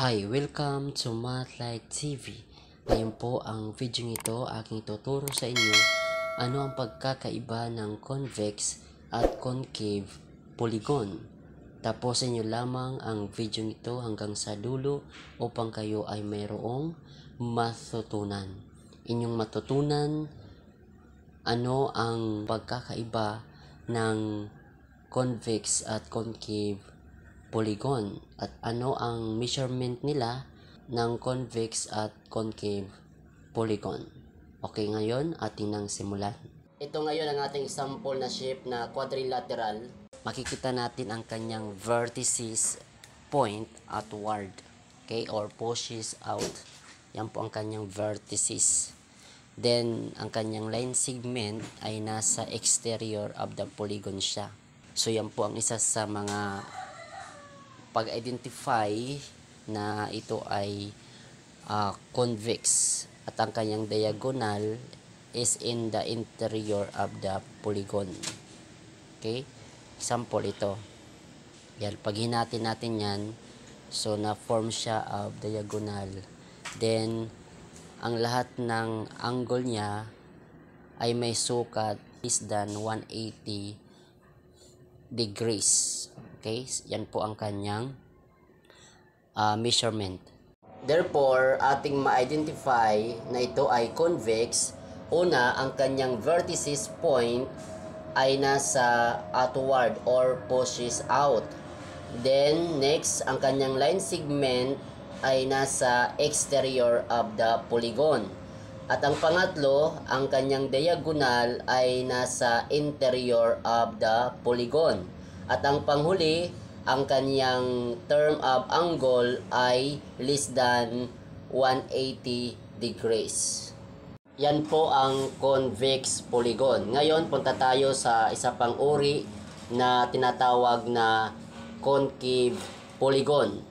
Hi, welcome to Mathlight TV. Ngayon po ang video ito aking tuturo sa inyo ano ang pagkakaiba ng convex at concave polygon. Tapusin nyo lamang ang video ito hanggang sa dulo upang kayo ay mayroong matutunan. Inyong matutunan ano ang pagkakaiba ng convex at concave polygon at ano ang measurement nila ng convex at concave polygon. Okay, ngayon ating nang simulan. Ito ngayon ang ating sample na shape na quadrilateral. Makikita natin ang kanyang vertices point outward, okay, or pushes out. Yan po ang kanyang vertices. Then ang kanyang line segment ay nasa exterior of the polygon siya. So yan po ang isa sa mga pag-identify na ito ay convex at ang kanyang diagonal is in the interior of the polygon. Okay? Example ito. Yan, pag hinatin natin yan, so na-form siya of diagonal. Then, ang lahat ng angle niya ay may sukat is than 180 degrees. Okay, yan po ang kanyang measurement. Therefore, ating ma-identify na ito ay convex. Una, ang kanyang vertices point ay nasa outward or pushes out. Then, next, ang kanyang line segment ay nasa exterior of the polygon. At ang pangatlo, ang kanyang diagonal ay nasa interior of the polygon. At ang panghuli, ang kanyang term of angle ay less than 180 degrees. Yan po ang convex polygon. Ngayon, punta tayo sa isa pang uri na tinatawag na concave polygon.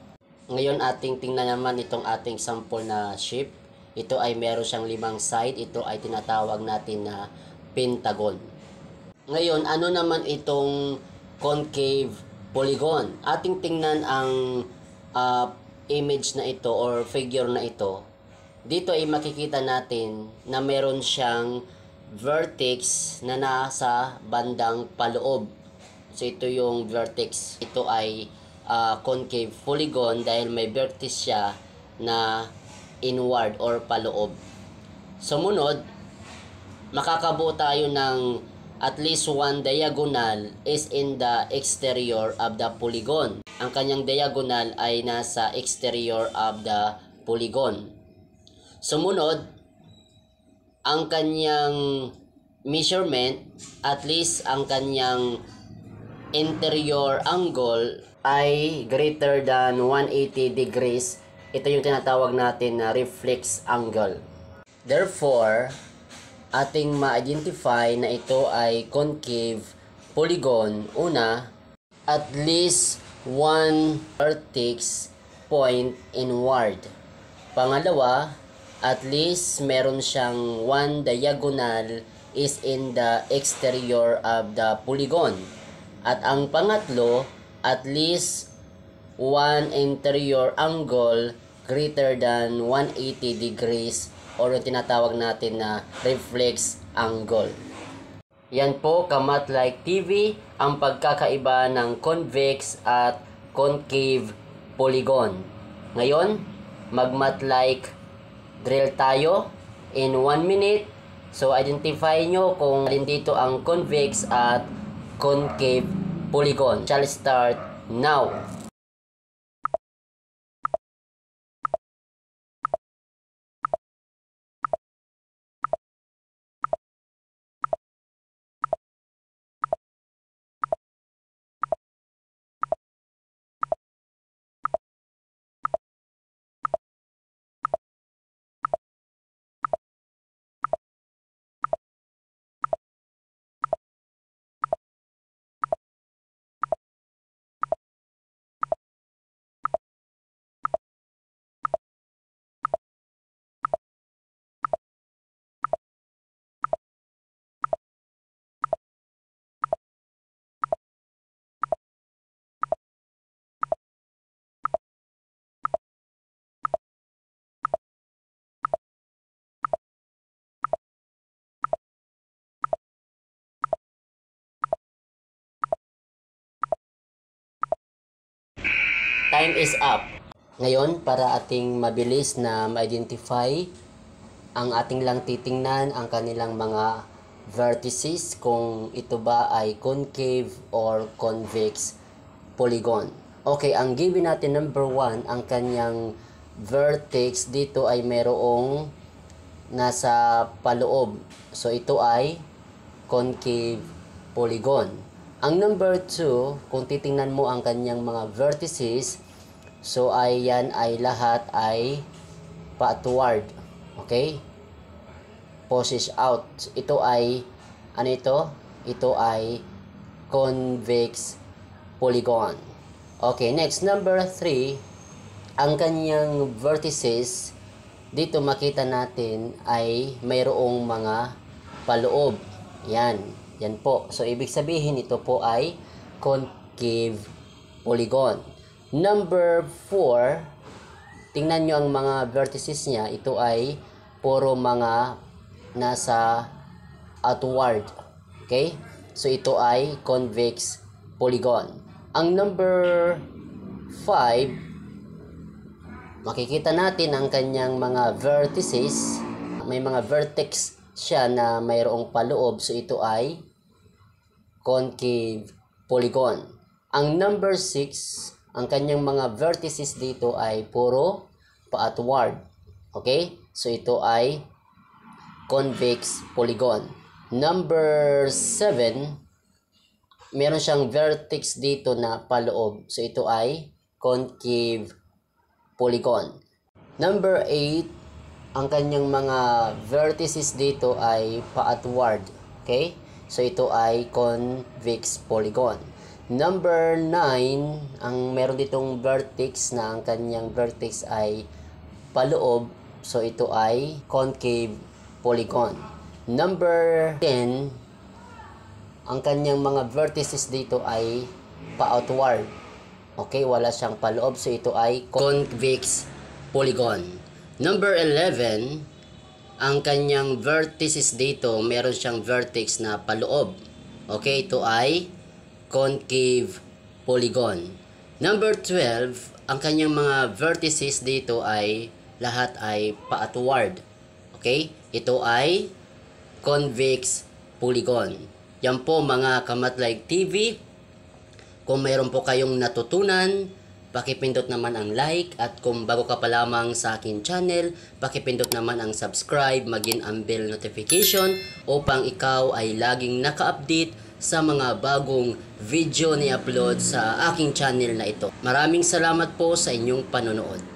Ngayon, ating tingnan naman itong ating sample na shape. Ito ay meron siyang 5 side. Ito ay tinatawag natin na pentagon. Ngayon, ano naman itong concave polygon? Ating tingnan ang image na ito or figure na ito. Dito ay makikita natin na meron siyang vertex na nasa bandang paloob. So ito yung vertex. Ito ay concave polygon dahil may vertex siya na inward or paloob. Sumunod, makakabuo tayo ng at least one diagonal is in the exterior of the polygon. Ang kanyang diagonal ay nasa exterior of the polygon. Sumunod, ang kanyang measurement, at least ang kanyang interior angle ay greater than 180 degrees. Ito yung tinatawag natin na reflex angle. Therefore, ating ma-identify na ito ay concave polygon. Una, at least one vertex point inward. Pangalawa, at least meron siyang one diagonal is in the exterior of the polygon. At ang pangatlo, at least one interior angle greater than 180 degrees or yung tinatawag natin na reflex angle. Yan po, ka-Mathlight TV, ang pagkakaiba ng convex at concave polygon. Ngayon, mag-Mathlight drill tayo in 1 minute. So, identify nyo kung alin dito ang convex at concave polygon. Shall start now. time is up. Ngayon, para ating mabilis na ma-identify, ang ating lang titingnan ang kanilang mga vertices kung ito ba ay concave or convex polygon. Okay, ang given natin number 1, ang kanyang vertex dito ay mayroong nasa paloob. So ito ay concave polygon. Ang number 2, kung titingnan mo ang kanyang mga vertices, so ay yan ay lahat ay pa-outward. Okay? Pushes out. Ito ay, ano ito? Ito ay convex polygon. Okay, next, number 3, ang kanyang vertices, dito makita natin ay mayroong mga paloob. Yan. Yan po. So, ibig sabihin, ito po ay concave polygon. Number 4, tingnan nyo ang mga vertices niya. Ito ay puro mga nasa outward. Okay? So, ito ay convex polygon. Ang number 5, makikita natin ang kanyang mga vertices. May mga vertex siya na mayroong paloob. So, ito ay concave polygon. Ang number 6, ang kanyang mga vertices dito ay puro pa-outward. Okay? So, ito ay convex polygon. Number 7, meron siyang vertex dito na paloob. So, ito ay concave polygon. Number 8, ang kanyang mga vertices dito ay pa-outward. Okay? So, ito ay convex polygon. Number 9, ang meron ditong vertex na ang kanyang vertex ay paloob. So, ito ay concave polygon. Number 10, ang kanyang mga vertices dito ay pa-outward. Okay, wala siyang paloob. So, ito ay convex polygon. Number 11, ang kanyang vertices dito, meron siyang vertex na paloob. Okay, ito ay concave polygon. Number 12, ang kanyang mga vertices dito ay lahat ay pa-outward. Okay, ito ay convex polygon. Yan po mga Kamatlaig TV. Kung mayroon po kayong natutunan, pakipindot naman ang like, at kung bago ka pa lamang sa akin channel, pakipindot naman ang subscribe, maging ang bell notification upang ikaw ay laging naka-update sa mga bagong video ni upload sa aking channel na ito. Maraming salamat po sa inyong panonood.